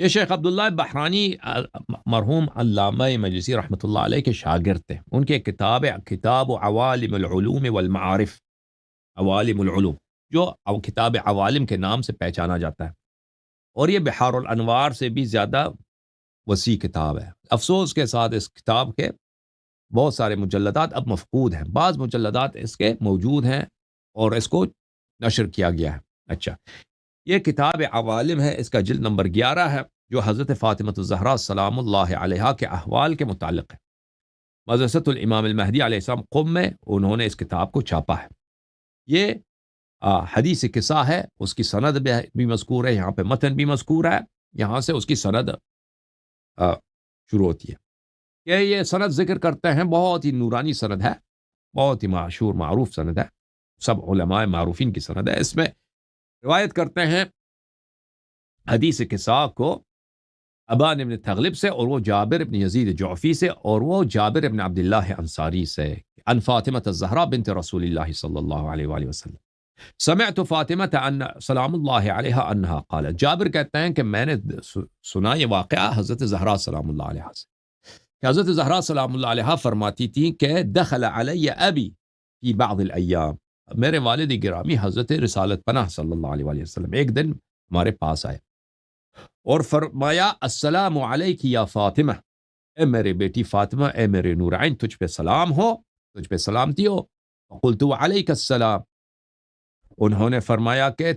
یہ شیخ عبداللہ بحرانی مرحوم علامہ مجلسی رحمۃ اللہ علیہ کے شاگرد تھے. ان کے کتاب عوالم العلوم والمعارف، عوالم العلوم، جو کتاب عوالم کے نام سے پہچانا جاتا ہے، اور یہ بحار الانوار سے بھی زیادہ وسیع کتاب ہے. افسوس کے ساتھ اس کتاب کے بہت سارے مجلدات اب مفقود ہیں، بعض مجلدات اس کے موجود ہیں اور اس کو نشر کیا گیا ہے. اچھا، یہ کتاب عوالم ہے، اس کا جلد نمبر 11 ہے، جو حضرت فاطمہ الزہرا سلام اللہ علیہا کے احوال کے متعلق ہے. مدرسۃ الامام المہدی علیہ السلام قم میں انہوں نے اس کتاب کو چھاپا ہے. یہ حدیث قصہ ہے، اس کی سند بھی مذکور ہے، یہاں پہ متن بھی مذکور ہے، یہاں سے اس کی سند شروع ہوتی ہے. کہ یہ سند ذکر کرتے ہیں، بہت ہی نورانی سند ہے، بہت ہی مشہور معروف سند ہے، سب علماء معروفین کی سند ہے. اس میں روایت کرتے ہیں حدیث قصہ کو ابان ابن تغلب سے، اور وہ جابر ابن یزید جعفی سے، اور وہ جابر ابن عبداللہ انصاری سے، عن فاطمہ الزہرا بنت رسول اللہ صلی اللہ علیہ وآلہ وسلم. سمعت فاطمہ ان سلام اللہ علیہا انہا قالت. جابر کہتے ہیں کہ میں نے سنا یہ واقعہ حضرت زہرا سلام اللہ علیہا سے، کہ حضرت زہرا سلام اللہ علیہا فرماتی تھیں کہ دخل علی ابی فی بعض الایام، میرے والد گرامی حضرت رسالت پناہ صلی اللہ علیہ وآلہ وسلم ایک دن ہمارے پاس آئے اور فرمایا السلام علیک یا فاطمہ، اے میرے بیٹی فاطمہ، اے میرے نورعین، تجھ پہ سلام ہو، تجھ پہ سلامتی ہو. قلت علیک السلام، انہوں نے فرمایا کہ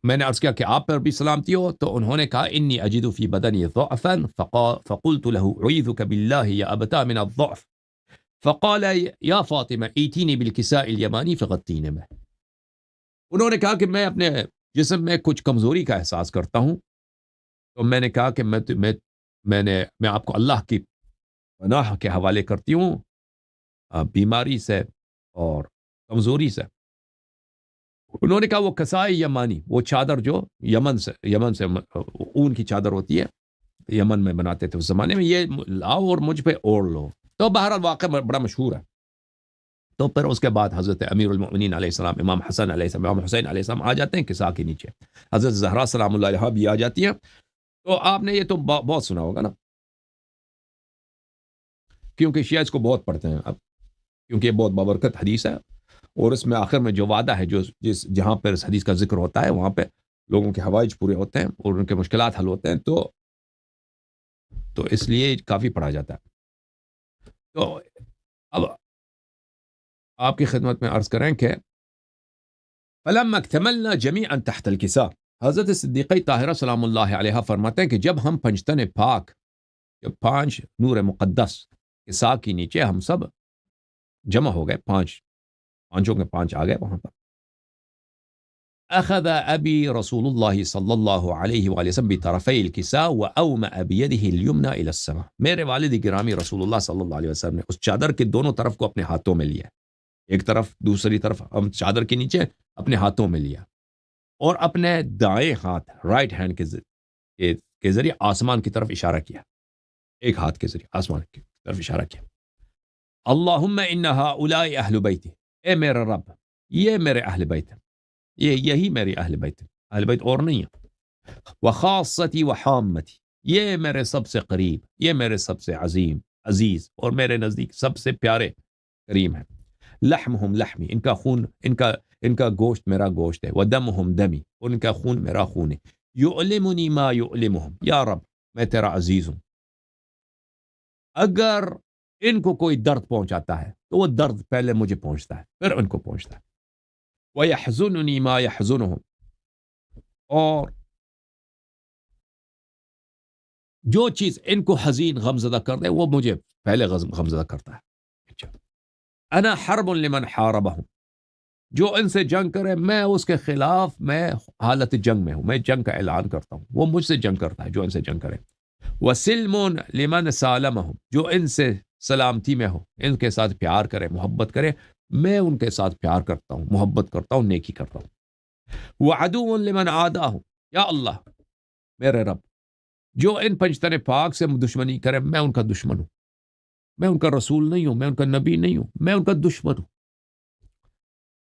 میں نے عرض کیا کہ آپ پر بھی سلامتی ہو. تو انہوں نے کہا انی اجد فی بدنی ضعفا فقلت له اعوذک باللہ یا ابتا من الضعف فقال یا فاطمہ ایتینی بالکساء الیمانی فغطینی میں. انہوں نے کہا کہ میں اپنے جسم میں کچھ کمزوری کا احساس کرتا ہوں، تو میں نے کہا کہ میں آپ کو اللہ کی پناہ کے حوالے کرتی ہوں بیماری سے اور کمزوری سے. انہوں نے کہا وہ کسائی یمانی، وہ چادر جو یمن سے اون کی چادر ہوتی ہے، یمن میں بناتے تھے اس زمانے میں، یہ لاؤ اور مجھ پہ اوڑھ لو. تو بہرحال واقعہ بڑا مشہور ہے. تو پھر اس کے بعد حضرت امیر المؤمنین علیہ السلام، امام حسن علیہ السلام، امام حسین علیہ السلام آ جاتے ہیں کساء کے نیچے، حضرت زہرا سلام اللہ علیہا بھی آ جاتی ہیں. تو آپ نے یہ تو بہت سنا ہوگا نا، کیونکہ شیعہ اس کو بہت پڑھتے ہیں اب، کیونکہ یہ بہت بابرکت حدیث ہے، اور اس میں آخر میں جو وعدہ ہے، جہاں پر اس حدیث کا ذکر ہوتا ہے وہاں پہ لوگوں کے حوائج پورے ہوتے ہیں اور ان کے مشکلات حل ہوتے ہیں، تو اس لیے کافی پڑھا جاتا ہے. تو اب آپ کی خدمت میں عرض کریں کہ فلما اکتملنا جمیعا تحت الکساء، حضرت صدیقہ طاہرہ سلام اللہ علیہا فرماتے ہیں کہ جب ہم پنجتن پاک، جب 5 نور مقدس کساء کے نیچے ہم سب جمع ہو گئے، پانچوں کے 5 آ گئے وہاں پر. اخذ ابی رسول اللہ صلی اللہ علیہ وآلہ وسلم بطرفی الکساء واومأ بیدہ الیمنى الی السماء. میرے والد گرامی رسول اللہ صلی اللہ علیہ وسلم نے اس چادر کے دونوں طرف کو اپنے ہاتھوں میں لیا، ایک طرف دوسری طرف ہم چادر کے نیچے اپنے ہاتھوں میں لیا، اور اپنے دائیں ہاتھ رائٹ ہینڈ کے ذریعے آسمان کی طرف اشارہ کیا، ایک ہاتھ کے ذریعے آسمان کی طرف اشارہ کیا. اللہم ان ہؤلاء اہل بیتی، اے میرا رب یہ میرے اہل بیت ہیں، یہی میری اہل بیت ہیں، اہل بیت اور نہیں ہیں. وخاصتی وحامتی، یہ میرے سب سے قریب، یہ میرے سب سے عزیز اور میرے نزدیک سب سے پیارے کریم ہیں. لحمہم لحمی، ان کا خون، ان کا گوشت میرا گوشت ہے. ودمہم دمی، ان کا خون میرا خون ہے. یؤلمنی ما یؤلمہم، یا رب میں تیرا عزیز ہوں، اگر ان کو کوئی درد پہنچاتا ہے تو وہ درد پہلے مجھے پہنچتا ہے پھر ان کو پہنچتا ہے. وَيَحْزُنُنِي مَا يَحْزُنُهُمْ، اور جو چیز ان کو حزین غمزدہ کر دے وہ مجھے پہلے غمزدہ کرتا ہے. انا حرب لمن حاربہم، جو ان سے جنگ کرے میں اس کے خلاف، میں حالت جنگ میں ہوں، میں جنگ کا اعلان کرتا ہوں، وہ مجھ سے جنگ کرتا ہے جو ان سے جنگ کرے. وسلم لمن سالمہم، جو ان سے سلامتی میں ہو، ان کے ساتھ پیار کرے، محبت کرے، میں ان کے ساتھ پیار کرتا ہوں، محبت کرتا ہوں، نیکی کرتا ہوں. وعدو لمن عاداہم، یا اللہ میرے رب جو ان پنجتن پاک سے دشمنی کرے میں ان کا دشمن ہوں، میں ان کا رسول نہیں ہوں، میں ان کا نبی نہیں ہوں، میں ان کا دشمن ہوں.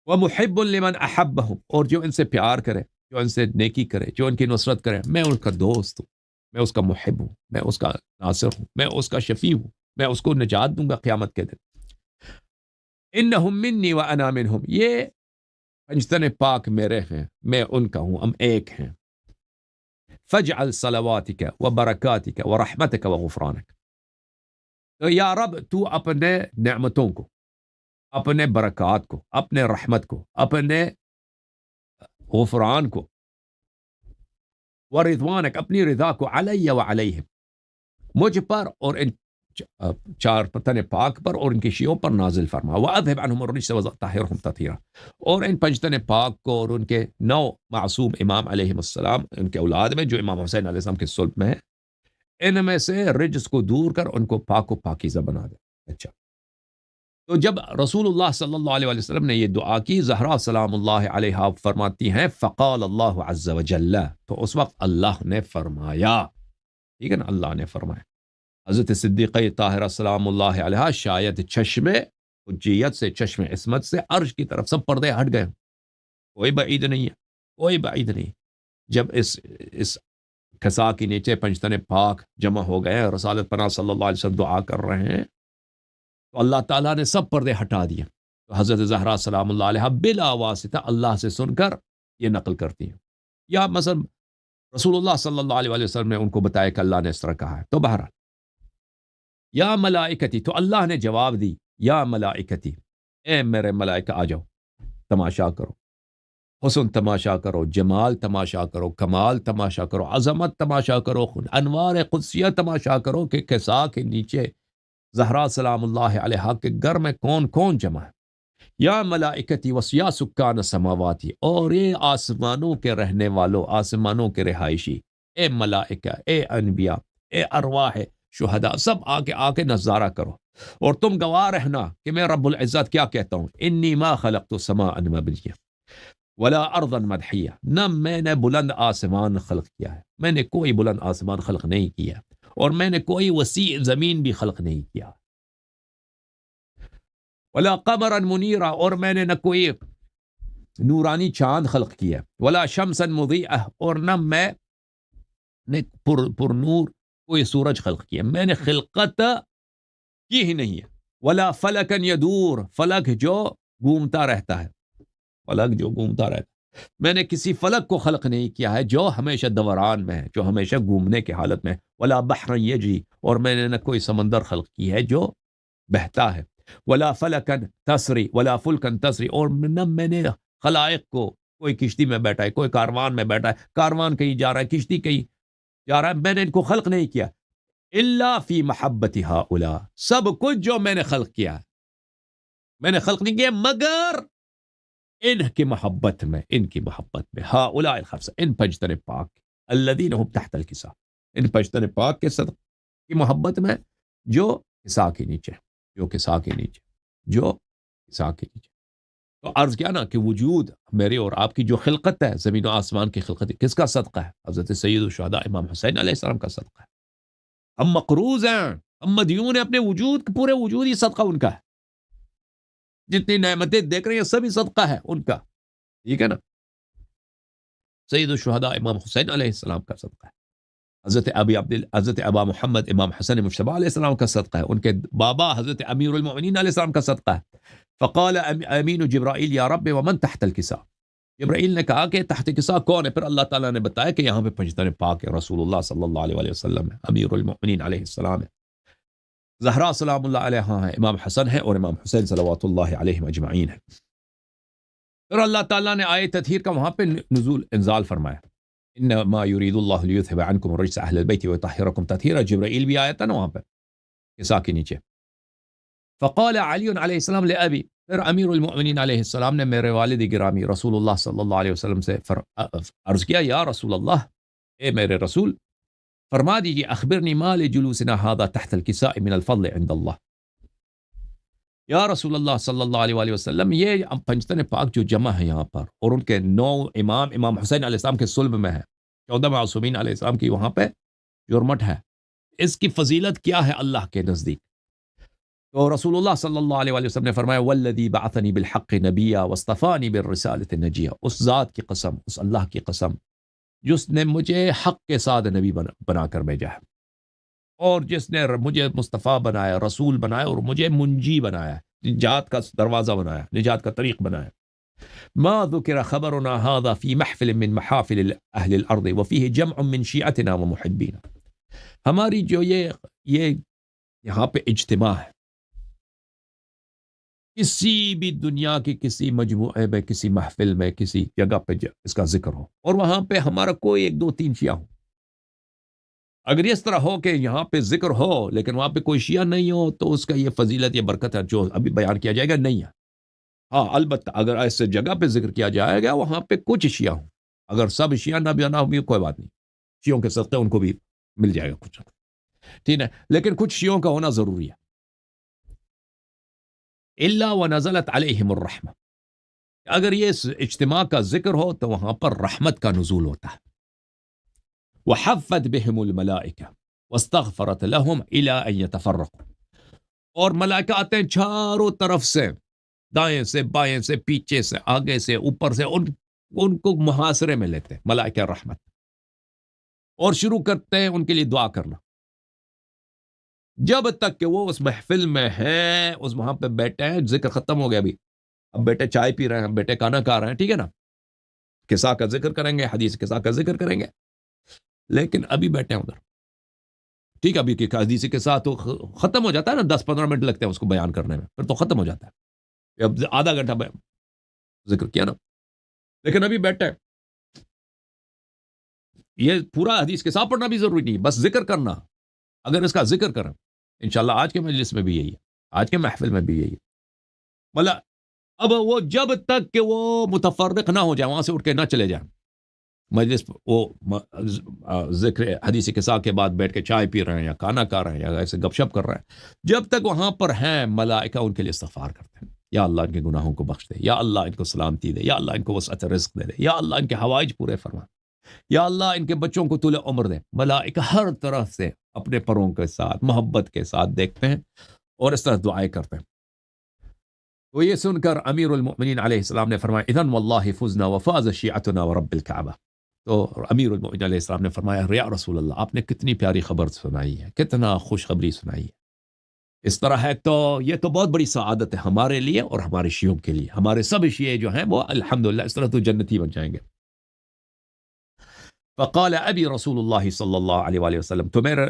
ومحب لمن احبہم، اور جو ان سے پیار کرے، جو ان سے نیکی کرے، جو ان کی نصرت کرے، میں ان کا دوست ہوں، میں اس کا محب ہوں، میں اس کا ناصر ہوں، میں اس کا شفیع ہوں، میں اس کو نجات دوں گا قیامت کے دن۔ انہم منی وانا منہم، یہ پنجتن پاک میرے ہیں، میں ان کا ہوں، ہم ایک ہیں۔ فجعل صلواتک و برکاتک و رحمتک و غفرانک، تو یا رب تو اپنے نعمتوں کو، اپنے برکات کو، اپنے رحمت کو، اپنے غفران کو، و رضوانک اپنی رضا کو، علی و علیہم مجھ پر اور ان چار پتن پاک پر اور ان کی شیعوں پر نازل فرما، وَأَذْهِبْ عَنْهُمُ الرِّجْسَ وَطَهِّرْهُمْ تَطْهِيرًا، اور ان پنجتن پاک کو اور ان کے 9 معصوم امام علیہ السلام، ان کے اولاد میں جو امام حسین علیہ السلام کے صلب میں ہے، ان میں سے رجس کو دور کر ان کو پاک و پاکیزہ بنا دے۔ اچھا، تو جب رسول اللہ صلی اللہ علیہ وسلم نے یہ دعا کی، زہرا سلام اللہ علیہا فرماتی ہیں فقال اللہ عز وجل، تو اس وقت اللہ نے فرمایا، ٹھیک ہے نا، اللہ نے فرمایا۔ حضرت صدیقہ طاہرہ سلام اللہ علیہ شاید چشم حجیت سے، چشم عصمت سے عرش کی طرف سب پردے ہٹ گئے، کوئی بعید نہیں ہے، کوئی بعید نہیں۔ جب اس کسا کے نیچے پنجتن پاک جمع ہو گئے، رسالت پناہ صلی اللہ علیہ وسلم دعا کر رہے ہیں، تو اللہ تعالیٰ نے سب پردے ہٹا دیے۔ تو حضرت زہرا سلام اللہ علیہ بلا واسطہ اللہ سے سن کر یہ نقل کرتی ہیں، یا مثلا رسول اللہ صلی اللہ علیہ وسلم نے ان کو بتایا کہ اللہ نے اس طرح کہا ہے۔ تو بہرحال یا ملائکتی، تو اللہ نے جواب دی، یا ملائکتی، اے میرے ملائکہ آ جاؤ، تماشا کرو، حسن تماشا کرو، جمال تماشا کرو، کمال تماشا کرو، عظمت تماشا کرو، انوار قدسیہ تماشا کرو کہ کسا کے نیچے زہرا سلام اللہ علیہ کے گھر میں کون کون جمع ہے۔ یا ملائکتی وسیا سکان سماواتی، اور اے آسمانوں کے رہنے والوں، آسمانوں کے رہائشی، اے ملائکہ، اے انبیاء، اے ارواح شہداء، سب آ کے نظارہ کرو، اور تم گواہ رہنا کہ میں رب العزت کیا کہتا ہوں، انی ما خلقت السماء مبنیہ ولا ارضا مدحیہ، نہ میں نے بلند آسمان خلق کیا ہے، میں نے کوئی بلند آسمان خلق نہیں کیا، اور میں نے کوئی وسیع زمین بھی خلق نہیں کیا، ولا قمرا منیرا، اور میں نے نہ کوئی نورانی چاند خلق کیا، ولا شمسا مضیئہ، اور نہ میں نے پر نور کوئی سورج خلق کیا، میں نے خلقت کی ہی نہیں ہے، ولا فلکا یدور، فلک جو گھومتا رہتا ہے، فلک جو گھومتا رہتا ہے، میں نے کسی فلک کو خلق نہیں کیا ہے جو ہمیشہ دوران میں ہے، جو ہمیشہ گھومنے کی حالت میں ہے، ولا بحر یجری، اور میں نے نہ کوئی سمندر خلق کی ہے جو بہتا ہے، ولا فلکا تسری ولا فلکا تسری، اور نہ میں نے خلائق کو، کوئی کشتی میں بیٹھا ہے، کوئی کاروان میں بیٹھا ہے، کاروان کہیں جا رہا ہے، کشتی کہیں جا رہا ہے، میں نے ان کو خلق نہیں کیا، الا فی محبت ہؤلاء، سب کچھ جو میں نے خلق کیا ہے، میں نے خلق نہیں کیا مگر ان کی محبت میں، ان کی محبت میں، ہؤلاء الخمسہ، ان پنجتن پاک الذین هم تحت الکساء، ان پنجتن پاک کے صدق کی محبت میں، جو کسا کے نیچے، جو کسا کے نیچے، جو کسا کے نیچے۔ تو عرض کیا نا کہ وجود میری اور آپ کی جو خلقت ہے، زمین و آسمان کی خلقت، کس کا صدقہ ہے؟ حضرت سید الشہداء امام حسین علیہ السلام کا صدقہ ہے۔ ہم مقروض ہیں، ہم مدیون ہیں اپنے وجود، پورے وجود ہی صدقہ ان کا ہے، جتنی نعمتیں دیکھ رہے ہیں سبھی صدقہ ہے ان کا، ٹھیک ہے نا۔ سید الشہداء امام حسین علیہ السلام کا صدقہ ہے، حضرت ابا محمد امام حسن مجتبی علیہ السلام کا صدقہ ہے، ان کے بابا حضرت امیر المؤمنین علیہ السلام کا صدقہ ہے۔ فقال امین جبرائیل یا رب ومن تحت الکساء، جبرائیل نے کہا کہ تحت کساء کون ہے؟ پھر اللہ تعالیٰ نے بتایا کہ یہاں پہ پنجتن پاک ہے، رسول اللہ صلی اللہ علیہ وسلم ہے، امیر المؤمنین علیہ السلام ہے، زہرا سلام اللہ علیہ ہے، امام حسن ہے، اور امام حسین صلوات اللہ علیہم اجمعین ہے۔ پھر اللہ تعالیٰ نے آیت تطہیر کا وہاں پہ نزول انزال فرمایا، انما یرید اللہ لیذھب عنکم الرجس اہل البیت ویطہرکم تطہیرا، جبرائیل بھی آیا تھا نا وہاں پہ کسا کے نیچے۔ فقال علی علیہ السلام لأبی، پھر امیر المؤمنین علیہ السلام نے میرے والد گرامی رسول اللہ صلی اللہ علیہ وسلم سے عرض کیا، یا رسول اللہ، اے میرے رسول، فرما دیجیے اخبرنی ما لجلوسنا هذا تحت الکساء من الفضل عند اللہ، یا رسول اللہ صلی اللہ علیہ وسلم، یہ پنجتن پاک جو جمع ہے یہاں پر، اور ان کے 9 امام حسین علیہ السلام کے صلب میں ہے، 14 معصومین علیہ السلام کی وہاں پہ جرمٹ ہے، اس کی فضیلت کیا ہے اللہ کے نزدیک؟ تو رسول اللہ صلی اللہ علیہ وسلم نے فرمایا، والذی بعثنی بالحق نبیا واصطفانی بالرسالۃ نجیا، اس ذات کی قسم، اس اللہ کی قسم جس نے مجھے حق کے ساتھ نبی بنا کر بھیجا ہے، اور جس نے مجھے مصطفیٰ بنایا، رسول بنایا، اور مجھے منجی بنایا، نجات کا دروازہ بنایا، نجات کا طریق بنایا۔ ما ذکر خبرنا هذا في محفل من محافل اہل الارض وفيه جمع من شیعتنا ومحبینا۔ ہماری جو یہ یہاں پہ اجتماع ہے، کسی بھی دنیا کی کسی مجموعے میں، کسی محفل میں، کسی جگہ پہ اس کا ذکر ہو، اور وہاں پہ ہمارا کوئی ایک دو تین شیعہ ہو، اگر اس طرح ہو کہ یہاں پہ ذکر ہو لیکن وہاں پہ کوئی شیعہ نہیں ہو، تو اس کا یہ فضیلت یا برکت ہے جو ابھی بیان کیا جائے گا نہیں ہے۔ ہاں البتہ اگر ایسے جگہ پہ ذکر کیا جائے گا وہاں پہ کچھ شیعہ ہوں، اگر سب شیعہ نہ بھی نہ ہو کوئی بات نہیں، شیعوں کے صدقے ان کو بھی مل جائے گا کچھ، ٹھیک ہے، لیکن کچھ شیعوں کا ہونا ضروری ہے۔ الا ونزلت علیہم الرحمہ، اگر یہ اجتماع کا ذکر ہو تو وہاں پر رحمت کا نزول ہوتا ہے۔ وحفت بهم الملائکہ واستغفرت لهم الى ان يتفرقوا، اور ملائکہ آتے ہیں چاروں طرف سے، دائیں سے، بائیں سے، پیچھے سے، آگے سے، اوپر سے، ان کو محاصرے میں لیتے ہیں ملائکہ رحمت، اور شروع کرتے ہیں ان کے لیے دعا کرنا، جب تک کہ وہ اس محفل میں ہیں، اس وہاں پہ بیٹھے ہیں، ذکر ختم ہو گیا ابھی، اب بیٹے چائے پی رہے ہیں، بیٹے کھانا کھا رہے ہیں، ٹھیک ہے نا، قصہ کا ذکر کریں گے، حدیث قصہ کا ذکر کریں گے، لیکن ابھی بیٹھے ہیں ادھر، ٹھیک ہے، ابھی کہ حدیث کے ساتھ تو ختم ہو جاتا ہے نا، 10-15 منٹ لگتے ہیں اس کو بیان کرنے میں، پھر تو ختم ہو جاتا ہے، اب آدھا گھنٹہ ذکر کیا نا، لیکن ابھی بیٹھے، یہ پورا حدیث کے ساتھ پڑھنا بھی ضروری نہیں، بس ذکر کرنا، اگر اس کا ذکر کریں انشاءاللہ آج کے مجلس میں بھی یہی ہے، آج کے محفل میں بھی یہی ہے، مطلب اب وہ جب تک کہ وہ متفرق نہ ہو جائے، وہاں سے اٹھ کے نہ چلے جائیں مجلس، وہ ذکر حدیث قصہ کے بعد بیٹھ کے چائے پی رہے ہیں یا کھانا کھا رہے ہیں یا ایسے گپ شپ کر رہے ہیں، جب تک وہاں پر ہیں ملائکہ ان کے لیے استغفار کرتے ہیں، یا اللہ ان کے گناہوں کو بخش دے، یا اللہ ان کو سلامتی دے، یا اللہ ان کو وسعت رزق دے، یا اللہ ان کے حوائج پورے فرما، یا اللہ ان کے بچوں کو طول عمر دے۔ ملائکہ ہر طرف سے اپنے پروں کے ساتھ محبت کے ساتھ دیکھتے ہیں اور اس طرح دعائیں کرتے ہیں۔ تو یہ سن کر امیر المؤمنین علیہ السلام نے فرمایا اذن واللہ فزنا وفاز شیعتنا ورب الکعبہ، تو امیر المؤمنین علیہ السلام نے فرمایا یا رسول اللہ، آپ نے کتنی پیاری خبر سنائی ہے، کتنا خوشخبری سنائی ہے، اس طرح ہے تو یہ تو بہت بڑی سعادت ہے ہمارے لیے اور ہمارے شیعوں کے لیے، ہمارے سب شیعے جو ہیں وہ الحمدللہ اس طرح تو جنتی بن جائیں گے۔ فقال ابی رسول اللہ صلی اللہ علیہ وآلہ وسلم، تو میرے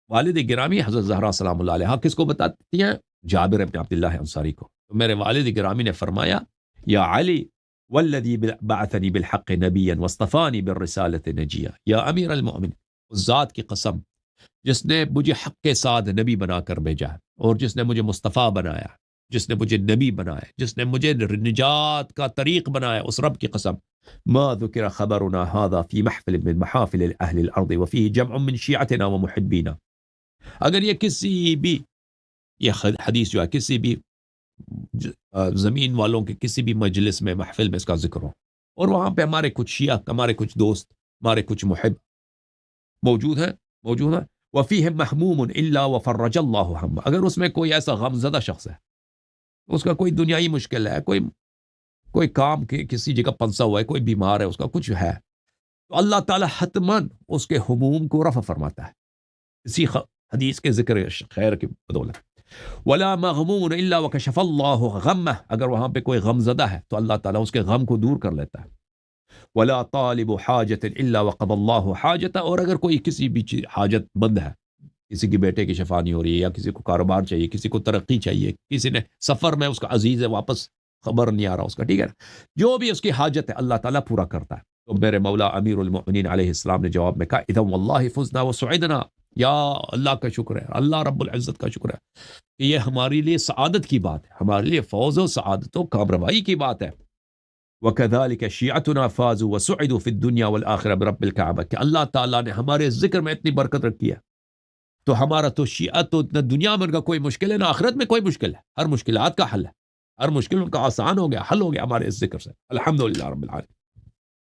والد گرامی حضرت زہرا سلام اللہ علیہ کس کو بتاتی ہیں؟ جابر بن عبداللہ انصاری کو۔ تو میرے والد گرامی نے فرمایا یا علی والذی بعثنی بالحق نبیا واصطفانی بالرسالۃ نجیا، یا امیر المؤمن، اس ذات کی قسم جس نے مجھے حق کے ساتھ نبی بنا کر بھیجا ہے، اور جس نے مجھے مصطفیٰ بنایا، جس نے مجھے نبی بنایا، جس نے مجھے نجات کا طریق بنایا، اس رب کی قسم، ما ذکر خبرنا هذا في محفل من محافل اہل الارض وفيه جمع من شیعتنا ومحبینا، اگر یہ کسی بھی، یہ حدیث جو ہے کسی بھی زمین والوں کے کسی بھی مجلس میں، محفل میں اس کا ذکر ہو، اور وہاں پہ ہمارے کچھ شیعہ، ہمارے کچھ دوست، ہمارے کچھ محب موجود ہیں، وفیہم محموم الا وفرج اللہ ہم، اگر اس میں کوئی ایسا غم زدہ شخص ہے، اس کا کوئی دنیائی مشکل ہے، کوئی کام کے کسی جگہ پنسا ہوا ہے، کوئی بیمار ہے، اس کا کچھ ہے، تو اللہ تعالی حتماً اس کے ہموم کو رفع فرماتا ہے اسی حدیث کے ذکر خیر کی بدولت۔ ولا مغموم الا وکشف اللہ غمہ، اگر وہاں پہ کوئی غم زدہ ہے تو اللہ تعالیٰ اس کے غم کو دور کر لیتا ہے۔ ولا طالب حاجت الا وقضى اللہ حاجت، اور اگر کوئی کسی بھی حاجت مند ہے، کسی کی بیٹے کی شفا نہیں ہو رہی ہے، یا کسی کو کاروبار چاہیے، کسی کو ترقی چاہیے، کسی نے سفر میں اس کا عزیز ہے واپس خبر نہیں آ رہا اس کا، ٹھیک ہے، جو بھی اس کی حاجت ہے اللہ تعالیٰ پورا کرتا ہے۔ تو میرے مولا امیر المؤمنین علیہ السلام نے جواب میں کہا اذن واللہ فزنا وسعدنا، یا اللہ کا شکر ہے، اللہ رب العزت کا شکر ہے کہ یہ ہمارے لیے سعادت کی بات ہے، ہمارے لیے فوز و سعادت و کامروائی کی بات ہے۔ وَكَذَلِكَ شِيعَتُنَا فَازُوا وَسُعِدُوا فِي الدُّنْيَا وَالْآخِرَةِ بِرَبِّ الْكَعْبَةِ، کہ اللہ تعالیٰ نے ہمارے ذکر میں اتنی برکت رکھی ہے، تو ہمارا تو شیعہ تو نہ دنیا میں ان کا کوئی مشکل ہے، نہ آخرت میں کوئی مشکل ہے، ہر مشکلات کا حل ہے، ہر مشکل ان کا آسان ہو گیا، حل ہو گیا ہمارے اس ذکر سے، الحمدللہ رب العالمین۔